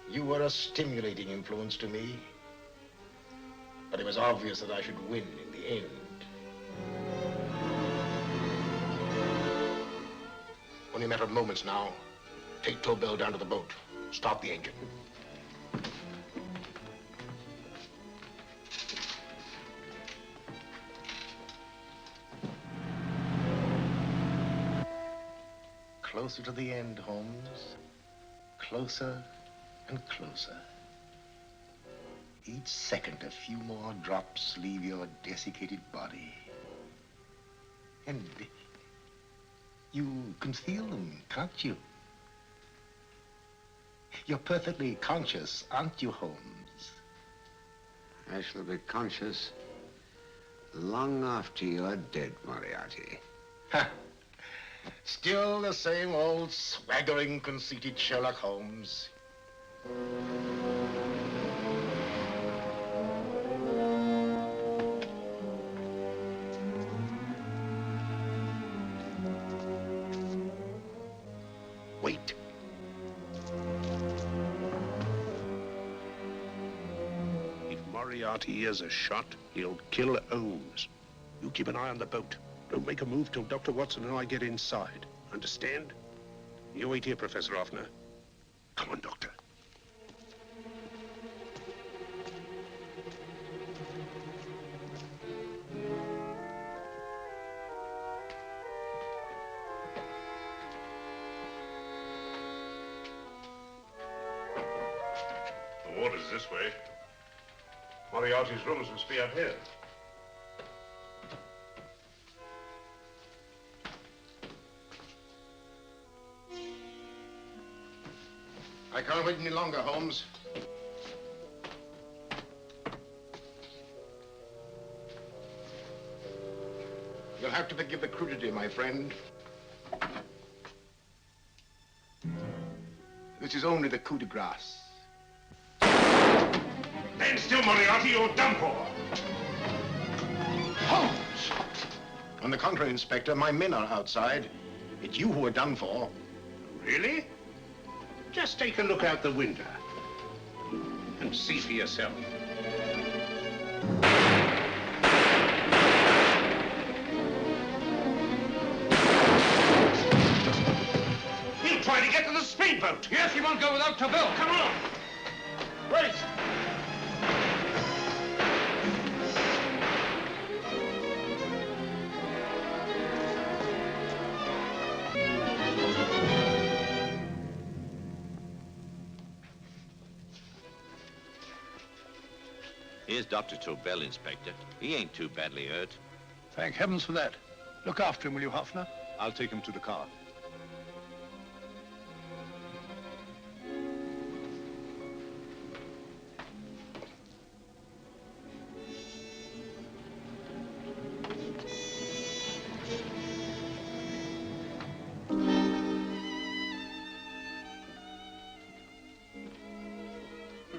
You were a stimulating influence to me. But it was obvious that I should win in the end. Only a matter of moments now. Take Tobel down to the boat. Start the engine. Closer to the end, Holmes. Closer and closer. Each second, a few more drops leave your desiccated body. And you can feel them, can't you? You're perfectly conscious, aren't you, Holmes? I shall be conscious long after you're dead, Moriarty. Ha! Still the same old swaggering, conceited Sherlock Holmes. Wait. If Moriarty hears a shot, he'll kill Holmes. You keep an eye on the boat. Don't make a move till Dr. Watson and I get inside. Understand? You wait here, Professor Offner. Come on, Doctor. The water's this way. Moriarty's rooms must be up here. I can't wait any longer, Holmes. You'll have to forgive the crudity, my friend. This is only the coup de grace. Stand still, Moriarty, you're done for. Holmes! On the contrary, Inspector, my men are outside. It's you who are done for. Really? Just take a look out the window and see for yourself. He'll try to get to the speedboat. Yes, he won't go without Tobel. Come on. Right. Here's Dr. Tobel, Inspector. He ain't too badly hurt. Thank heavens for that. Look after him, will you, Hoffner? I'll take him to the car.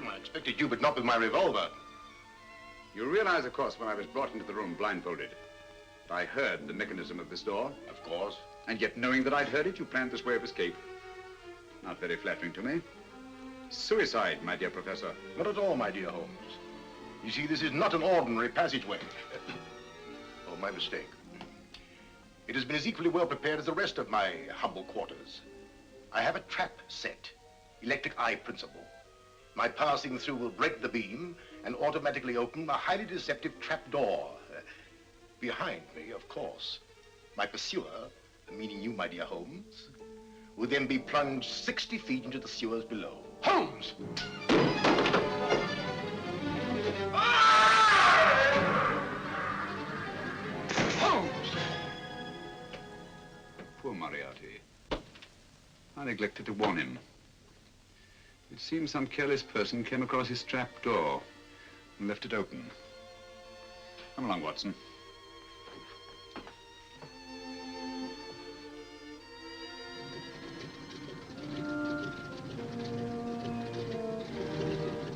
I expected you, but not with my revolver. You realize, of course, when I was brought into the room blindfolded, that I heard the mechanism of this door? Of course. And yet, knowing that I'd heard it, you planned this way of escape. Not very flattering to me. Suicide, my dear Professor. Not at all, my dear Holmes. You see, this is not an ordinary passageway. Oh, my mistake. It has been as equally well prepared as the rest of my humble quarters. I have a trap set, electric eye principle. My passing through will break the beam and automatically open a highly deceptive trap door. Behind me, of course, my pursuer, meaning you, my dear Holmes, will then be plunged 60 feet into the sewers below. Holmes! Holmes! Poor Moriarty. I neglected to warn him. It seems some careless person came across his trap door and left it open. Come along, Watson.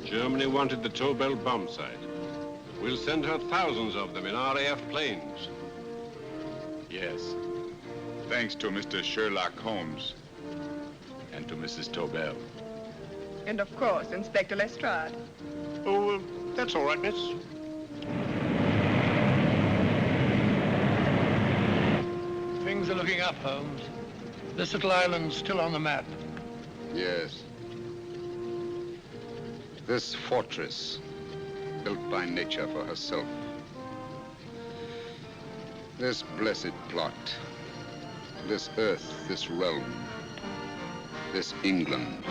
Germany wanted the Tobel bomb site. We'll send her thousands of them in RAF planes. Yes. Thanks to Mr. Sherlock Holmes and to Mrs. Tobel. And of course, Inspector Lestrade. Oh, that's all right, miss. Things are looking up, Holmes. This little island's still on the map. Yes. This fortress, built by nature for herself. This blessed plot. This earth, this realm. This England.